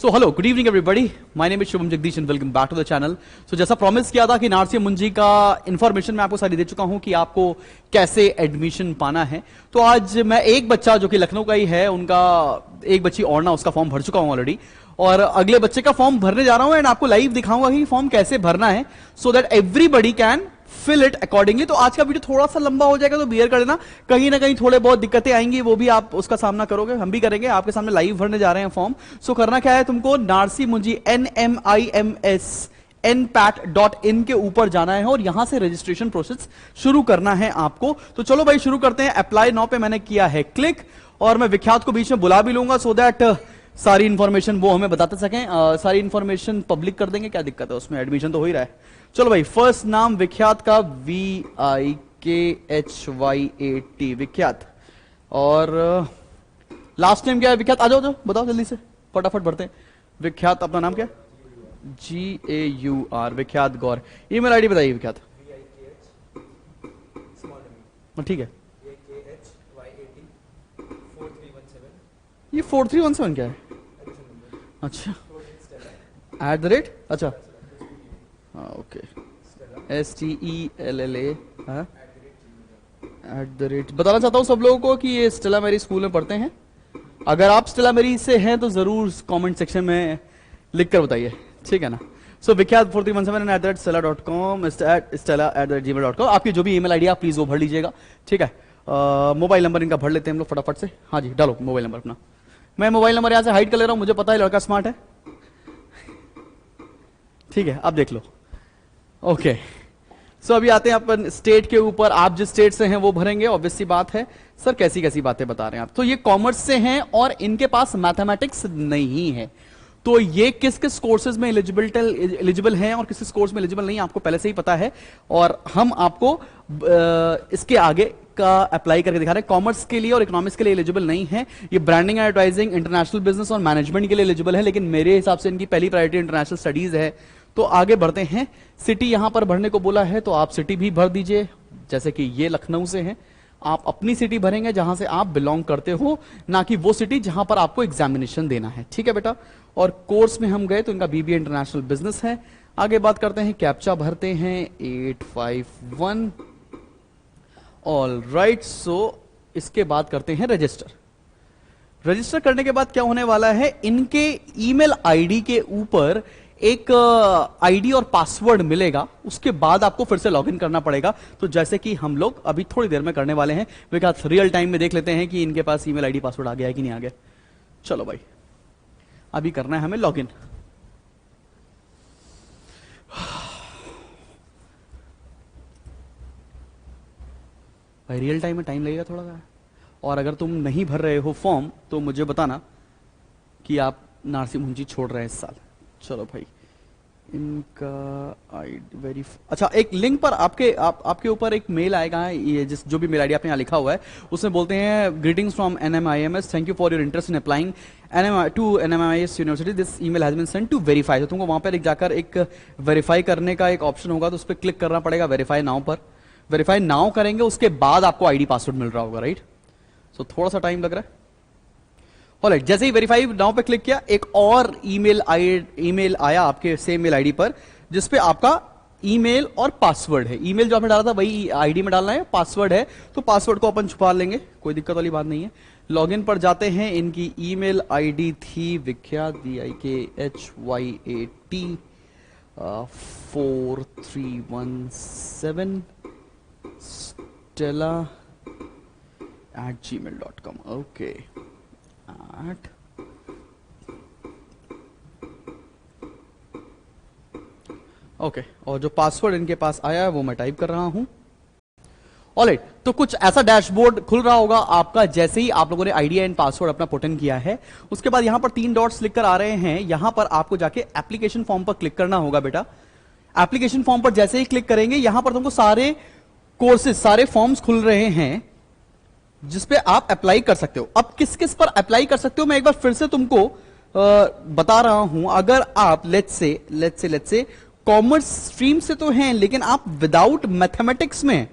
So hello, good evening everybody. My name is Shubham Jagdish and welcome back to the channel. So जैसा promise किया था कि नारसी मुंजी का इन्फॉर्मेशन मैं आपको सारी दे चुका हूं कि आपको कैसे एडमिशन पाना है। तो आज मैं एक बच्चा जो कि लखनऊ का ही है, उनका एक बच्ची और ना, उसका फॉर्म भर चुका हूं ऑलरेडी, और अगले बच्चे का फॉर्म भरने जा रहा हूं एंड आपको लाइव दिखाऊंगा कि फॉर्म कैसे भरना है, so that everybody can fill it accordingly. तो आज का वीडियो थोड़ा सा लंबा हो जाएगा, तो बियर कर देना, कहीं ना कहीं थोड़े बहुत दिक्कतें आएंगी, वो भी आप उसका सामना करोगे, हम भी करेंगे। आपके सामने लाइव भरने जा रहे हैं फॉर्म। सो करना क्या है तुमको, नारसी मुंजी NMIMS npat.in के ऊपर जाना है और यहां से रजिस्ट्रेशन प्रोसेस शुरू करना है आपको। तो चलो भाई शुरू करते हैं। अप्लाई नाउ पे मैंने किया है क्लिक, और मैं विख्यात को बीच में बुला भी लूंगा सो दैट सारी इंफॉर्मेशन वो हमें बताते सकें। सारी इंफॉर्मेशन पब्लिक कर देंगे, क्या दिक्कत है उसमें, एडमिशन तो हो ही रहा है। चलो भाई, फर्स्ट नाम विख्यात का VIKHYAT विख्यात, और लास्ट नेम क्या है विख्यात? आ जाओ बताओ जल्दी से, फटाफट भरते हैं। विख्यात अपना नाम क्या? GAUR विख्यात गौर। ईमेल आईडी बताइए विख्यात। ठीक है, ये 4317 क्या है? अच्छा, @ अच्छा, ओके, STELLA @ बताना चाहता हूं सब लोगों को कि ये स्टेला मेरी स्कूल में पढ़ते हैं। अगर आप स्टेला मेरी से हैं तो जरूर कमेंट सेक्शन में लिख कर बताइए, ठीक है ना। सो विख्यात 4317 @stella.com stella@gmail.com। आपकी जो भी ईमेल आईडी आप प्लीज वो भर लीजिएगा, ठीक है। मोबाइल नंबर इनका भर लेते हैं हम लोग फटाफट से। हाँ जी, डालो मोबाइल नंबर अपना। मैं मोबाइल नंबर यहां से हाइड कर ले रहा हूं, मुझे पता है लड़का स्मार्ट है, ठीक है, आप देख लो। ओके, सो अभी आते हैं अपन स्टेट के ऊपर। आप जिस स्टेट से हैं वो भरेंगे, ऑब्वियस सी बात है। सर कैसी कैसी बातें बता रहे हैं आप? तो ये कॉमर्स से हैं और इनके पास मैथमेटिक्स नहीं है, तो ये किस किस कोर्सेज में एलिजिबल हैं और किस किस कोर्स में एलिजिबल नहीं, आपको पहले से ही पता है, और हम आपको इसके आगे का अप्लाई करके दिखा रहे हैं। कॉमर्स के लिए और इकोनॉमिक्स के लिए एलिजिबल नहीं है। ये ब्रांडिंग, एडवर्टाइजिंग, इंटरनेशनल बिजनेस और मैनेजमेंट के लिए एलिजिबल है, लेकिन मेरे हिसाब से इनकी पहली प्रायोरिटी इंटरनेशनल स्टडीज है। तो आगे बढ़ते हैं। सिटी यहां पर भरने को बोला है, तो आप सिटी भी भर दीजिए। जैसे कि ये लखनऊ से हैं, आप अपनी सिटी भरेंगे जहां से आप बिलोंग करते हो, ना कि वो सिटी जहां पर आपको एग्जामिनेशन देना है, ठीक है बेटा। और कोर्स में हम गए तो इनका BBA इंटरनेशनल बिजनेस है। आगे बात करते हैं, कैप्चा भरते हैं 851। ऑल राइट, सो इसके बाद करते हैं रजिस्टर। रजिस्टर करने के बाद क्या होने वाला है, इनके ईमेल आईडी के ऊपर एक आईडी और पासवर्ड मिलेगा, उसके बाद आपको फिर से लॉगिन करना पड़ेगा। तो जैसे कि हम लोग अभी थोड़ी देर में करने वाले हैं, विकास रियल टाइम में देख लेते हैं कि इनके पास ईमेल आईडी पासवर्ड आ गया है कि नहीं आ गया। चलो भाई, अभी करना है हमें लॉगिन। भाई रियल टाइम में टाइम लगेगा थोड़ा सा, और अगर तुम नहीं भर रहे हो फॉर्म तो मुझे बताना कि आप नारसी मुंजी छोड़ रहे हैं इस साल। चलो भाई, इनका आईडी अच्छा, एक लिंक पर आपके ऊपर एक मेल आएगा, ये जो भी मेल आईडी आपने यहाँ लिखा हुआ है, उसमें बोलते हैं greetings from NMIMS, thank you for your interest in applying to NMIMS university, this email has been sent to verify. तो तुमको वहां पर जाकर एक वेरीफाई करने का एक ऑप्शन होगा, तो उस पर क्लिक करना पड़ेगा वेरीफाई नाउ पर। वेरीफाई नाउ करेंगे, उसके बाद आपको आईडी पासवर्ड मिल रहा होगा, राइट। सो थोड़ा सा टाइम लग रहा है। ऑलराइट, जैसे ही वेरीफाई नाउ पे क्लिक किया, एक और ईमेल आया आपके सेम मेल आईडी पर, जिसपे आपका ईमेल और पासवर्ड है। ईमेल जो आपने डाला था वही आईडी में डालना है, पासवर्ड है तो पासवर्ड को अपन छुपा लेंगे, कोई दिक्कत वाली बात नहीं है। लॉगिन पर जाते हैं। इनकी ईमेल आईडी थी विख्यात VIKHYAT 4317 stella@gmail.com। ओके, ओके, और जो पासवर्ड इनके पास आया है वो मैं टाइप कर रहा हूं। ऑलराइट, तो कुछ ऐसा डैशबोर्ड खुल रहा होगा आपका जैसे ही आप लोगों ने आईडी एंड पासवर्ड अपना पुट इन किया है। उसके बाद यहां पर 3 डॉट्स लिख कर आ रहे हैं, यहां पर आपको जाके एप्लीकेशन फॉर्म पर क्लिक करना होगा बेटा। एप्लीकेशन फॉर्म पर जैसे ही क्लिक करेंगे, यहां पर तुमको सारे कोर्सेज, सारे फॉर्म्स खुल रहे हैं जिसपे आप अप्लाई कर सकते हो। अब किस किस पर अप्लाई कर सकते हो मैं एक बार फिर से तुमको बता रहा हूं। अगर आप लेट्स से कॉमर्स स्ट्रीम से तो हैं, लेकिन आप विदाउट मैथमेटिक्स में,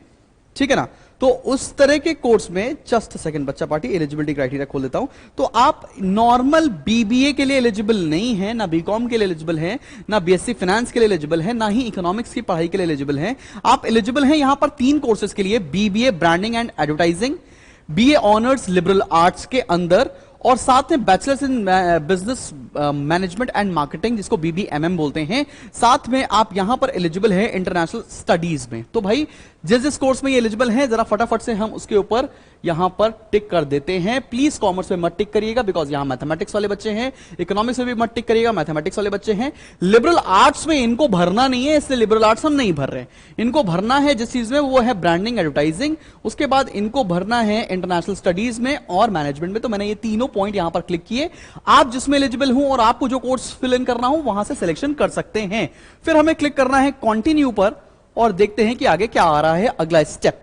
ठीक है ना, तो उस तरह के कोर्स में जस्ट सेकंड बच्चा पार्टी एलिजिबिलिटी क्राइटेरिया खोल देता हूं। तो आप नॉर्मल बीबीए के लिए एलिजिबल नहीं है, ना बीकॉम के लिए एलिजिबल है, ना बीएससी फाइनेंस के लिए एलिजिबल है, ना ही इकोनॉमिक्स की पढ़ाई के लिए एलिजिबल है। आप एलिजिबल हैं यहां पर 3 कोर्सेज के लिए, BBA branding and advertising, BA honours liberal arts के अंदर, और साथ में bachelors in business management and marketing जिसको बीबीएमएम बोलते हैं। साथ में आप यहां पर एलिजिबल हैं इंटरनेशनल स्टडीज में। तो भाई जिस जिस कोर्स में ये एलिजिबल हैं जरा फटाफट से हम उसके ऊपर यहां पर टिक कर देते हैं। प्लीज कॉमर्स में मत टिक करिएगा बिकॉज यहां मैथमेटिक्स वाले बच्चे हैं, इकोनॉमिक्स में भी मत टिक करिएगा, मैथमेटिक्स वाले बच्चे हैं। लिबरल आर्ट्स में इनको भरना नहीं है, इसलिए लिबरल आर्ट्स हम नहीं भर रहे हैं। इनको भरना है जिस चीज में, वो है ब्रांडिंग एडवर्टाइजिंग, उसके बाद इनको भरना है इंटरनेशनल स्टडीज में और मैनेजमेंट में। तो मैंने ये तीनों पॉइंट यहां पर क्लिक किए। आप जिसमें एलिजिबल हूं और आपको जो कोर्स फिल इन करना हो वहां से सिलेक्शन कर सकते हैं। फिर हमें क्लिक करना है कंटिन्यू पर और देखते हैं कि आगे क्या आ रहा है अगला स्टेप।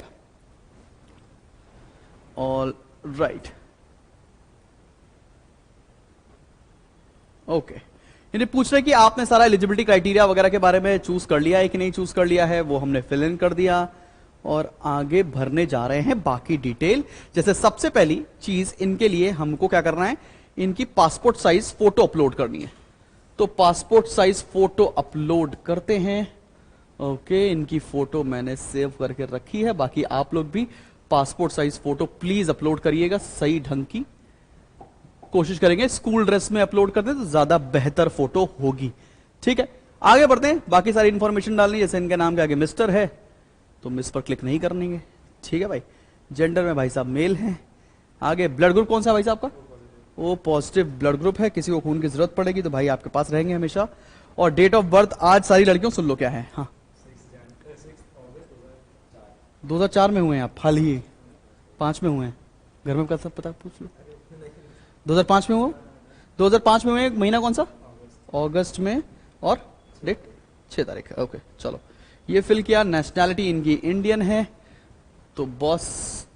All right, okay. इन्हें पूछ रहे कि आपने सारा एलिजिबिलिटी क्राइटेरिया वगैरह के बारे में चूज कर लिया है कि नहीं चूज कर लिया है, वो हमने फिल इन कर दिया और आगे भरने जा रहे हैं बाकी डिटेल। जैसे सबसे पहली चीज इनके लिए हमको क्या करना है, इनकी पासपोर्ट साइज फोटो अपलोड करनी है। तो पासपोर्ट साइज फोटो अपलोड करते हैं। ओके, इनकी फोटो मैंने सेव करके रखी है, बाकी आप लोग भी passport size photo please upload करिएगा, सही ढंग की कोशिश करेंगे। स्कूल ड्रेस में अपलोड करते तो ज्यादा बेहतर फोटो होगी। ठीक है, आगे बढ़ते हैं। बाकी सारी इंफॉर्मेशन डालनी, जैसे इनके नाम के आगे मिस्टर है तो मिस पर क्लिक नहीं करनी है। ठीक है भाई, जेंडर में भाई साहब मेल है। आगे ब्लड ग्रुप कौन सा है भाई साहब का, वो पॉजिटिव ब्लड ग्रुप है। किसी को खून की जरूरत पड़ेगी तो भाई आपके पास रहेंगे हमेशा। और डेट ऑफ बर्थ आज सारी लड़कियों सुन लो क्या है। हाँ, 2004 में हुए हैं आप, हाल ही 5 में हुए हैं। घर में सब पता पूछ लो। 2005 में हुआ, 2005 में हुए। महीना कौन सा, अगस्त में, और डेट 6 तारीख है। ओके चलो, ये फिल किया। नेशनैलिटी इनकी इंडियन है। तो बॉस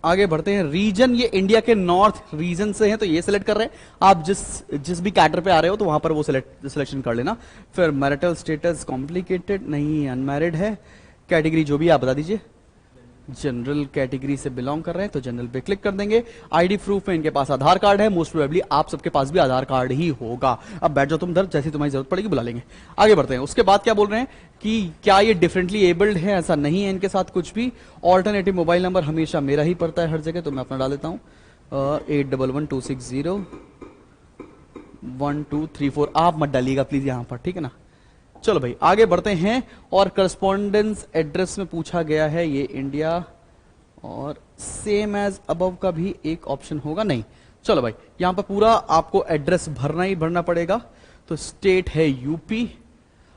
आगे बढ़ते हैं। रीजन ये इंडिया के नॉर्थ रीजन से हैं तो ये सिलेक्ट कर रहे हैं। आप जिस भी कैटर पे आ रहे हो तो वहां पर वो सिलेक्शन कर लेना। फिर मैरिटल स्टेटस कॉम्प्लिकेटेड नहीं, अनमैरिड है। कैटेगरी जो भी आप बता दीजिए, जनरल कैटेगरी से बिलोंग कर रहे हैं तो जनरल पे क्लिक कर देंगे। आईडी प्रूफ में इनके पास आधार कार्ड है, मोस्ट प्रोबेबली आप सबके पास भी आधार कार्ड ही होगा। अब बैठ जाओ तुम इधर, जैसी तुम्हारी जरूरत पड़ेगी बुला लेंगे। आगे बढ़ते हैं। उसके बाद क्या बोल रहे हैं कि क्या ये डिफरेंटली एबल्ड है, ऐसा नहीं है इनके साथ कुछ भी। ऑल्टरनेटिव मोबाइल नंबर हमेशा मेरा ही पड़ता है हर जगह, तो मैं अपना डाल देता हूँ 8112601234। आप मत डालिएगा प्लीज यहां पर, ठीक है ना। चलो भाई आगे बढ़ते हैं। और करस्पॉन्डेंस एड्रेस में पूछा गया है ये इंडिया, और सेम एज अबव का भी एक ऑप्शन होगा नहीं। चलो भाई, यहां पर पूरा आपको एड्रेस भरना ही भरना पड़ेगा। तो स्टेट है यूपी।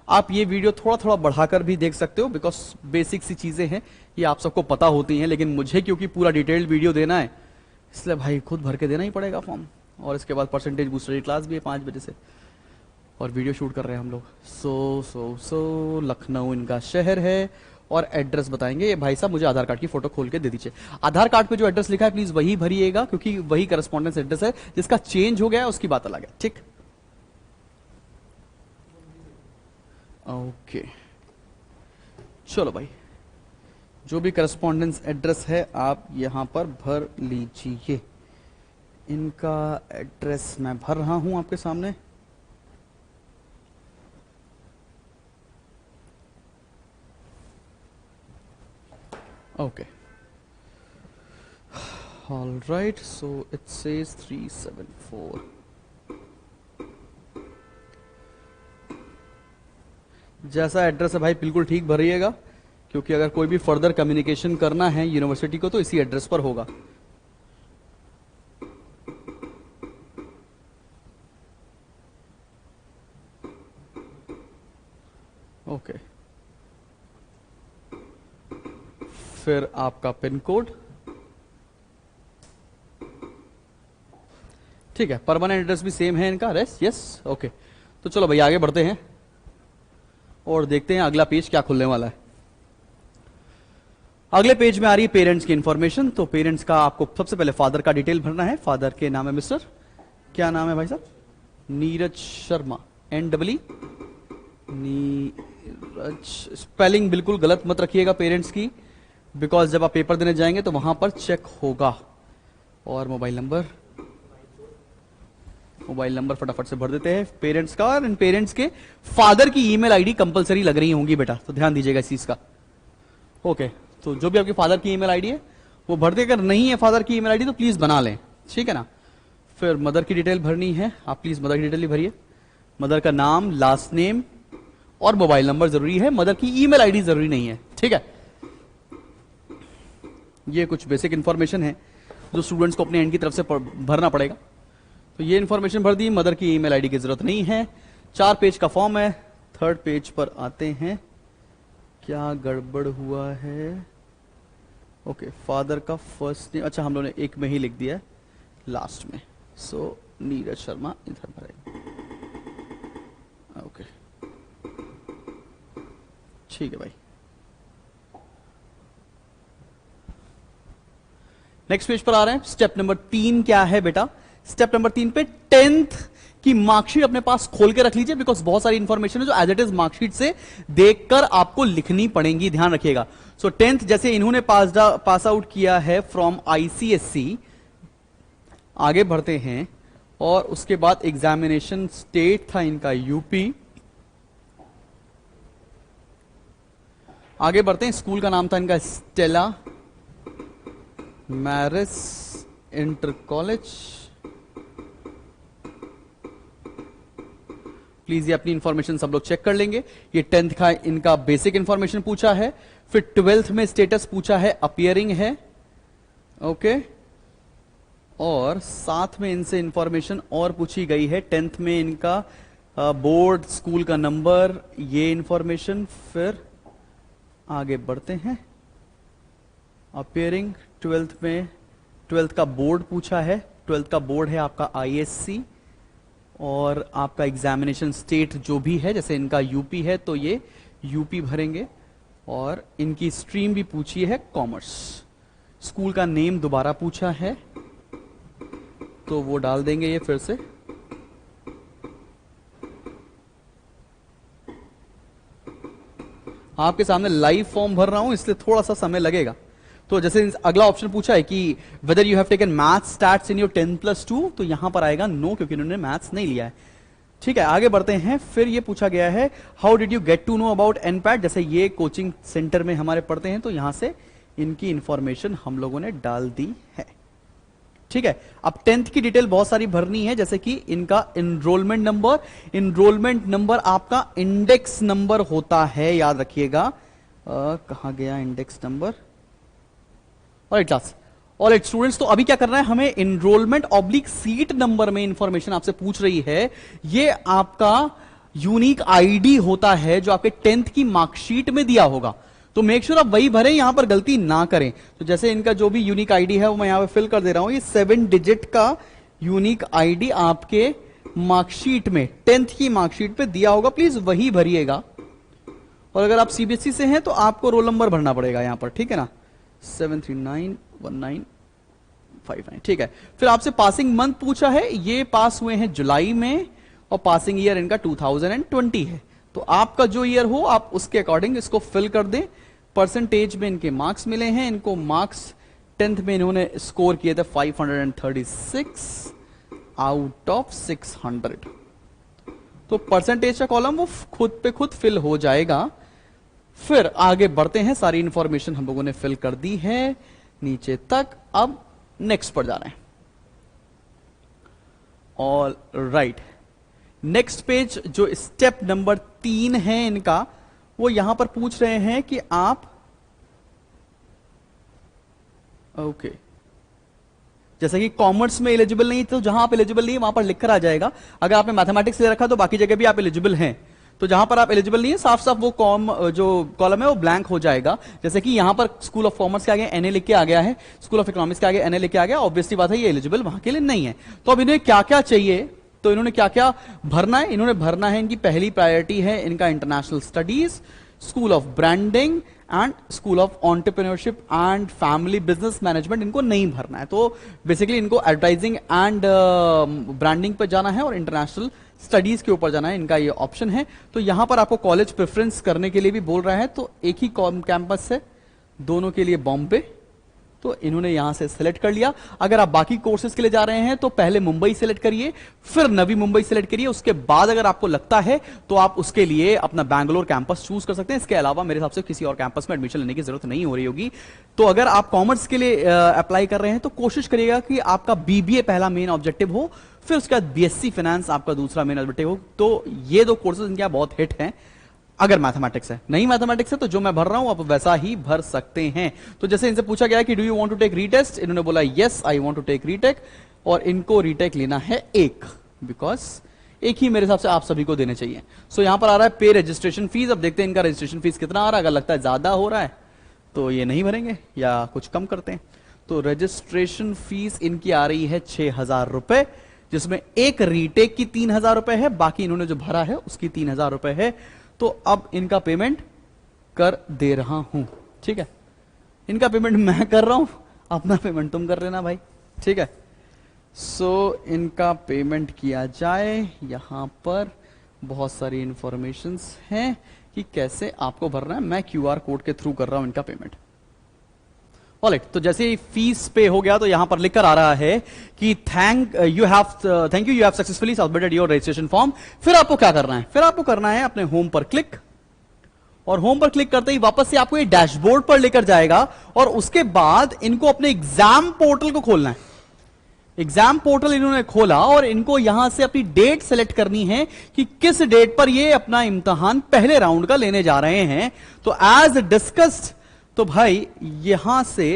आप ये वीडियो थोड़ा थोड़ा बढ़ाकर भी देख सकते हो बिकॉज बेसिक सी चीजें हैं, ये आप सबको पता होती हैं, लेकिन मुझे क्योंकि पूरा डिटेल्ड वीडियो देना है इसलिए भाई खुद भर के देना ही पड़ेगा फॉर्म। और इसके बाद परसेंटेज बूस्टर क्लास भी है 5 बजे से, और वीडियो शूट कर रहे हैं हम लोग। सो लखनऊ इनका शहर है। और एड्रेस बताएंगे। ये भाई साहब मुझे आधार कार्ड की फोटो खोल के दे दीजिए। आधार कार्ड पे जो एड्रेस लिखा है प्लीज वही भरिएगा, क्योंकि वही करस्पॉन्डेंस एड्रेस है। जिसका चेंज हो गया है उसकी बात अलग है, ठीक। ओके चलो भाई, जो भी करस्पॉन्डेंस एड्रेस है आप यहां पर भर लीजिए। इनका एड्रेस मैं भर रहा हूं आपके सामने। Okay. All right. So it says 374. जैसा एड्रेस है भाई बिल्कुल ठीक भरिएगा, क्योंकि अगर कोई भी फर्दर कम्युनिकेशन करना है यूनिवर्सिटी को तो इसी एड्रेस पर होगा। ओके फिर आपका पिन कोड, ठीक है। परमानेंट एड्रेस भी सेम है इनका, यस ओके। तो चलो भाई आगे बढ़ते हैं और देखते हैं अगला पेज क्या खुलने वाला है। अगले पेज में आ रही है पेरेंट्स की इंफॉर्मेशन। तो पेरेंट्स का आपको सबसे पहले फादर का डिटेल भरना है। फादर के नाम है मिस्टर, क्या नाम है भाई साहब, नीरज शर्मा, NEE नीरज। स्पेलिंग बिल्कुल गलत मत रखिएगा पेरेंट्स की। बिकॉज जब आप पेपर देने जाएंगे तो वहां पर चेक होगा। और मोबाइल नंबर फटाफट से भर देते हैं पेरेंट्स का, और इन पेरेंट्स के फादर की ईमेल आईडी कंपलसरी लग रही होंगी बेटा, तो ध्यान दीजिएगा इस चीज का। ओके, तो जो भी आपके फादर की ईमेल आईडी है वो भर दे। अगर नहीं है फादर की ईमेल आईडी तो प्लीज बना लें, ठीक है ना। फिर मदर की डिटेल भरनी है, आप प्लीज मदर की डिटेल ही भरिए। मदर का नाम, लास्ट नेम और मोबाइल नंबर जरूरी है, मदर की ईमेल आईडी जरूरी नहीं है, ठीक है। ये कुछ बेसिक इंफॉर्मेशन है जो स्टूडेंट्स को अपने एंड की तरफ से भरना पड़ेगा। तो ये इंफॉर्मेशन भर दी, मदर की ईमेल आईडी की जरूरत नहीं है। 4 पेज का फॉर्म है। 3rd पेज पर आते हैं, क्या गड़बड़ हुआ है। ओके, फादर का फर्स्ट नेम, अच्छा हम लोगों ने एक में ही लिख दिया है लास्ट में, सो नीरज शर्मा इधर भरेंगे। ओके ठीक है भाई। नेक्स्ट पेज पर आ रहे हैं। स्टेप नंबर 3 क्या है बेटा। स्टेप नंबर 3 पे 10th की मार्कशीट अपने पास खोल के रख लीजिए, बिकॉज बहुत सारी इंफॉर्मेशन है जो एज इट इज मार्कशीट से देखकर आपको लिखनी पड़ेगी, ध्यान रखिएगा। सो 10th जैसे इन्होंने पास आउट किया है फ्रॉम आईसीएससी, आगे बढ़ते हैं। और उसके बाद एग्जामिनेशन स्टेट था इनका यूपी। आगे बढ़ते हैं, स्कूल का नाम था इनका स्टेला मैरिस इंटर कॉलेज। प्लीज ये अपनी इंफॉर्मेशन सब लोग चेक कर लेंगे। ये 10th का इनका बेसिक इंफॉर्मेशन पूछा है, फिर 12th में स्टेटस पूछा है, अपीयरिंग है, ओके। और साथ में इनसे इंफॉर्मेशन और पूछी गई है। 10th में इनका बोर्ड, स्कूल का नंबर, ये इंफॉर्मेशन। फिर आगे बढ़ते हैं, अपीयरिंग 12th में 12th का बोर्ड पूछा है। 12th का बोर्ड है आपका आईएससी। और आपका एग्जामिनेशन स्टेट जो भी है, जैसे इनका यूपी है तो ये यूपी भरेंगे। और इनकी स्ट्रीम भी पूछी है कॉमर्स। स्कूल का नेम दोबारा पूछा है तो वो डाल देंगे ये फिर से। आपके सामने लाइव फॉर्म भर रहा हूं इसलिए थोड़ा सा समय लगेगा। तो जैसे अगला ऑप्शन पूछा है कि whether you have taken maths stats in your 10+2, तो यहां पर आएगा नो, क्योंकि इन्होंने मैथ्स नहीं लिया है, ठीक है। आगे बढ़ते हैं। फिर ये पूछा गया है how did you get to know about NPAT, जैसे ये कोचिंग सेंटर में हमारे पढ़ते हैं तो यहां से इनकी इंफॉर्मेशन हम लोगों ने डाल दी है, ठीक है। अब 10th की डिटेल बहुत सारी भरनी है, जैसे कि इनका एनरोलमेंट नंबर। एनरोलमेंट नंबर आपका इंडेक्स नंबर होता है, याद रखिएगा। कहां गया index number. Alright class, alright students, तो अभी क्या करना है हमें, एनरोलमेंट ऑब्लिक सीट नंबर में इंफॉर्मेशन आपसे पूछ रही है। ये आपका यूनिक आईडी होता है जो आपके 10th की मार्कशीट में दिया होगा, तो मेक श्योर आप वही भरें, यहां पर गलती ना करें। तो जैसे इनका जो भी यूनिक आईडी है वो मैं यहां पे फिल कर दे रहा हूं। ये 7 डिजिट का यूनिक आईडी आपके मार्कशीट में, 10th की मार्कशीट पे दिया होगा, प्लीज वही भरिएगा। और अगर आप सीबीएसई से हैं तो आपको रोल नंबर भरना पड़ेगा यहां पर, ठीक है ना, 7391959, ठीक है। फिर आपसे पासिंग मंथ पूछा है, ये पास हुए हैं जुलाई में, और पासिंग ईयर इनका 2020 है। तो आपका जो ईयर हो आप उसके अकॉर्डिंग इसको फिल कर दें। परसेंटेज में इनके मार्क्स मिले हैं, इनको मार्क्स 10th में इन्होंने स्कोर किए थे 536 आउट ऑफ 600। तो परसेंटेज का कॉलम वो खुद पे खुद फिल हो जाएगा। फिर आगे बढ़ते हैं, सारी इंफॉर्मेशन हम लोगों ने फिल कर दी है नीचे तक। अब नेक्स्ट पर जा रहे हैं। ऑल राइट, नेक्स्ट पेज जो स्टेप नंबर 3 है इनका, वो यहां पर पूछ रहे हैं कि आप ओके जैसे कि कॉमर्स में एलिजिबल नहीं, तो जहां आप एलिजिबल नहीं वहां पर लिखकर आ जाएगा। अगर आपने मैथमेटिक्स ले रखा तो बाकी जगह भी आप एलिजिबल हैं, तो जहां पर आप एलिजिबल नहीं है साफ साफ वो जो कॉलम है वो ब्लैंक हो जाएगा। जैसे कि यहां पर स्कूल ऑफ कॉमर्स के आगे एनए लिख के आ गया है, स्कूल ऑफ इकोनॉमिक्स के आगे एनए लिख के आ गया, ऑब्वियसली बात है ये एलिजिबल वहां के लिए नहीं है। तो अब इन्हें क्या क्या चाहिए, तो इन्होंने क्या क्या भरना है, इन्होंने भरना है, इनकी पहली प्रायोरिटी है इनका international studies, school of branding and school of entrepreneurship and family business management इनको नहीं भरना है। तो बेसिकली इनको एडवर्टाइजिंग एंड ब्रांडिंग पे जाना है और इंटरनेशनल स्टडीज के ऊपर जाना है, इनका ये ऑप्शन है। तो यहां पर आपको कॉलेज प्रेफरेंस करने के लिए भी बोल रहा है, तो एक ही कैंपस है दोनों के लिए बॉम्बे, तो इन्होंने यहां से सिलेक्ट कर लिया। अगर आप बाकी कोर्सेज के लिए जा रहे हैं तो पहले मुंबई सिलेक्ट करिए, फिर नवी मुंबई सिलेक्ट करिए, उसके बाद अगर आपको लगता है तो आप उसके लिए अपना बैंगलोर कैंपस चूज कर सकते हैं। इसके अलावा मेरे हिसाब से किसी और कैंपस में एडमिशन लेने की जरूरत नहीं हो रही होगी। तो अगर आप कॉमर्स के लिए अप्लाई कर रहे हैं तो कोशिश करिएगा कि आपका बीबीए पहला मेन ऑब्जेक्टिव हो, फिर उसके बाद बीएससी फाइनेंस आपका दूसरा मेन ऑब्जेक्टिव हो। तो ये दो कोर्सेज इनके बहुत हिट हैं। अगर मैथमेटिक्स है, नहीं मैथमेटिक्स है तो जो मैं भर रहा हूं आप वैसा ही भर सकते हैं। तो जैसे इनसे पूछा गया कि do you want to take retest, इन्होंने बोला yes I want to take retake, और इनको रीटेक लेना है एक, बिकॉज एक ही मेरे हिसाब से आप सभी को देने चाहिए। सो यहां पर आ रहा है पे रजिस्ट्रेशन फीस। अब देखते हैं इनका रजिस्ट्रेशन फीस कितना आ रहा है। अगर लगता है ज्यादा हो रहा है तो ये नहीं भरेंगे या कुछ कम करते हैं। तो रजिस्ट्रेशन फीस इनकी आ रही है 6,000 रुपए, जिसमें एक रीटेक की 3,000 रुपए है, बाकी इन्होंने जो भरा है उसकी 3,000 रुपए है। तो अब इनका पेमेंट कर दे रहा हूं, ठीक है। इनका पेमेंट मैं कर रहा हूं, अपना पेमेंट तुम कर लेना भाई, ठीक है। सो इनका पेमेंट किया जाए। यहां पर बहुत सारी इंफॉर्मेशंस हैं कि कैसे आपको भरना है। मैं क्यूआर कोड के थ्रू कर रहा हूं इनका पेमेंट। ऑलराइट, तो जैसे ही फीस पे हो गया तो यहां पर लिखकर आ रहा है कि thank you have successfully submitted your registration form. फिर आपको क्या करना है, फिर आपको करना है अपने होम पर क्लिक, और होम पर क्लिक करते ही वापस से आपको ये डैशबोर्ड पर लेकर जाएगा, और उसके बाद इनको अपने एग्जाम पोर्टल को खोलना है। एग्जाम पोर्टल इन्होंने खोला और इनको यहां से अपनी डेट सेलेक्ट करनी है कि किस डेट पर ये अपना इम्तिहान पहले राउंड का लेने जा रहे हैं। तो एज डिस्कस्ड, तो भाई यहां से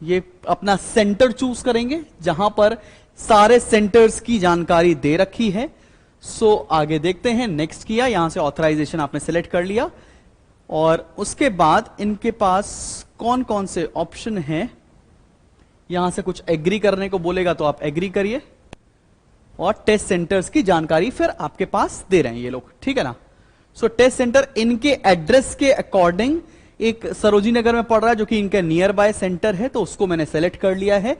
ये अपना सेंटर चूज करेंगे जहां पर सारे सेंटर्स की जानकारी दे रखी है। सो आगे देखते हैं, नेक्स्ट किया, यहां से ऑथराइजेशन आपने सेलेक्ट कर लिया, और उसके बाद इनके पास कौन कौन से ऑप्शन हैं। यहां से कुछ एग्री करने को बोलेगा तो आप एग्री करिए, और टेस्ट सेंटर्स की जानकारी फिर आपके पास दे रहे हैं ये लोग, ठीक है ना। सो टेस्ट सेंटर इनके एड्रेस के अकॉर्डिंग एक सरोजी नगर में पड़ रहा है जो कि इनका नियर बाय सेंटर है, तो उसको मैंने सेलेक्ट कर लिया है।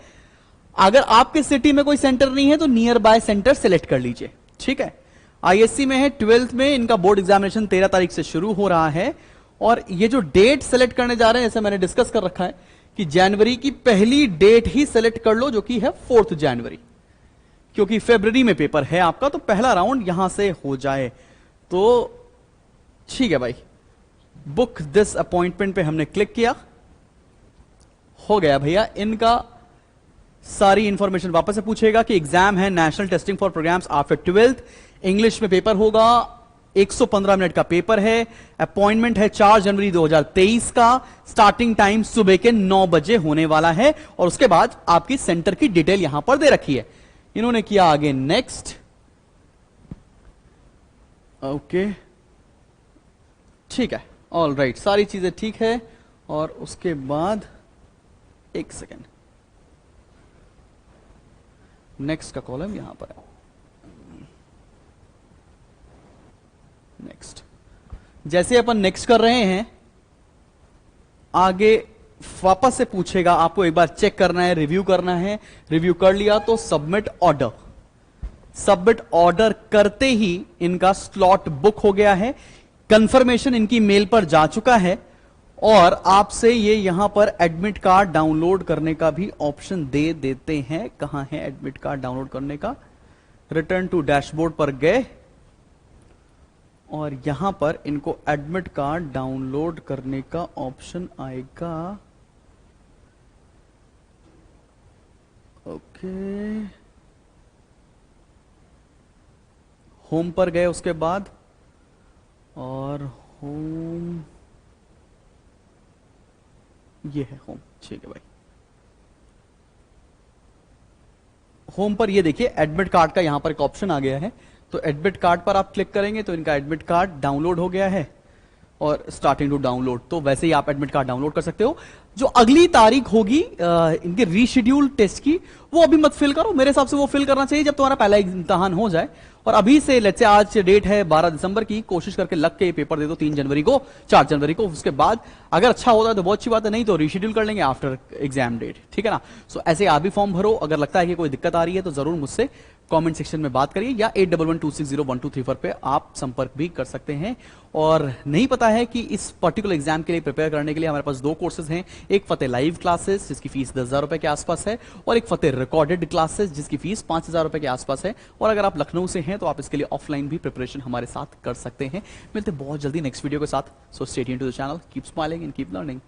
अगर आपके सिटी में कोई सेंटर नहीं है तो नियर बाय सेंटर सेलेक्ट कर लीजिए, ठीक है। आईएससी में है, 12th में इनका बोर्ड एग्जामिनेशन 13 तारीख से शुरू हो रहा है, और ये जो डेट सेलेक्ट करने जा रहे हैं, जैसे मैंने डिस्कस कर रखा है कि जनवरी की पहली डेट ही सेलेक्ट कर लो, जो कि है 4 जनवरी, क्योंकि फरवरी में पेपर है आपका, तो पहला राउंड यहां से हो जाए तो ठीक है भाई। बुक दिस अपॉइंटमेंट पे हमने क्लिक किया, हो गया भैया। इनका सारी इंफॉर्मेशन वापस से पूछेगा कि एग्जाम है national testing for programmes after 12th, English में पेपर होगा, 115 मिनट का पेपर है, अपॉइंटमेंट है 4 जनवरी 2023 का, स्टार्टिंग टाइम सुबह के 9 बजे होने वाला है, और उसके बाद आपकी सेंटर की डिटेल यहां पर दे रखी है। इन्होंने किया आगे नेक्स्ट, ओके ठीक है, ऑल राइट, सारी चीजें ठीक है। और उसके बाद एक सेकेंड, नेक्स्ट का कॉलम यहां पर है, नेक्स्ट। जैसे अपन नेक्स्ट कर रहे हैं, आगे वापस से पूछेगा, आपको एक बार चेक करना है, रिव्यू करना है। रिव्यू कर लिया तो सबमिट ऑर्डर, सबमिट ऑर्डर करते ही इनका स्लॉट बुक हो गया है, कंफर्मेशन इनकी मेल पर जा चुका है, और आपसे ये यहां पर एडमिट कार्ड डाउनलोड करने का भी ऑप्शन दे देते हैं। कहां है एडमिट कार्ड डाउनलोड करने का, रिटर्न टू डैशबोर्ड पर गए, और यहां पर इनको एडमिट कार्ड डाउनलोड करने का ऑप्शन आएगा। ओके, होम पर गए उसके बाद, और होम, ये है होम, ठीक है भाई। होम पर ये देखिए एडमिट कार्ड का यहां पर एक ऑप्शन आ गया है, तो एडमिट कार्ड पर आप क्लिक करेंगे तो इनका एडमिट कार्ड डाउनलोड हो गया है, और स्टार्टिंग टू डाउनलोड। तो वैसे ही आप एडमिट कार्ड डाउनलोड कर सकते हो। जो अगली तारीख होगी इनके रीशेड्यूल टेस्ट की, वो अभी मत फिल करो, मेरे हिसाब से वो फिल करना चाहिए जब तुम्हारा पहला इम्तिहान हो जाए। और अभी से लेट्स से आज डेट है 12 दिसंबर की, कोशिश करके लग के पेपर दे दो 3 जनवरी को, 4 जनवरी को। उसके बाद अगर अच्छा होता है तो बहुत अच्छी बात है, नहीं तो रीशेड्यूल कर लेंगे आफ्टर एग्जाम डेट, ठीक है ना। सो ऐसे आप भी फॉर्म भरो, अगर लगता है कि कोई दिक्कत आ रही है तो जरूर मुझसे कमेंट सेक्शन में बात करिए या 8112601234 पे आप संपर्क भी कर सकते हैं। और नहीं पता है कि इस पर्टिकुलर एग्जाम के लिए प्रिपेयर करने के लिए हमारे पास दो कोर्सेज हैं, एक फतेह लाइव क्लासेस जिसकी फीस 10,000 रुपए के आसपास है, और एक फतेह रिकॉर्डेड क्लासेस जिसकी फीस 5,000 रुपए के आसपास है। और अगर आप लखनऊ से हैं तो आप इसके लिए ऑफलाइन भी प्रिपरेशन हमारे साथ कर सकते हैं। मिलते हैं बहुत जल्दी नेक्स्ट वीडियो के साथ। So stay tuned to the channel, keep smiling and keep learning.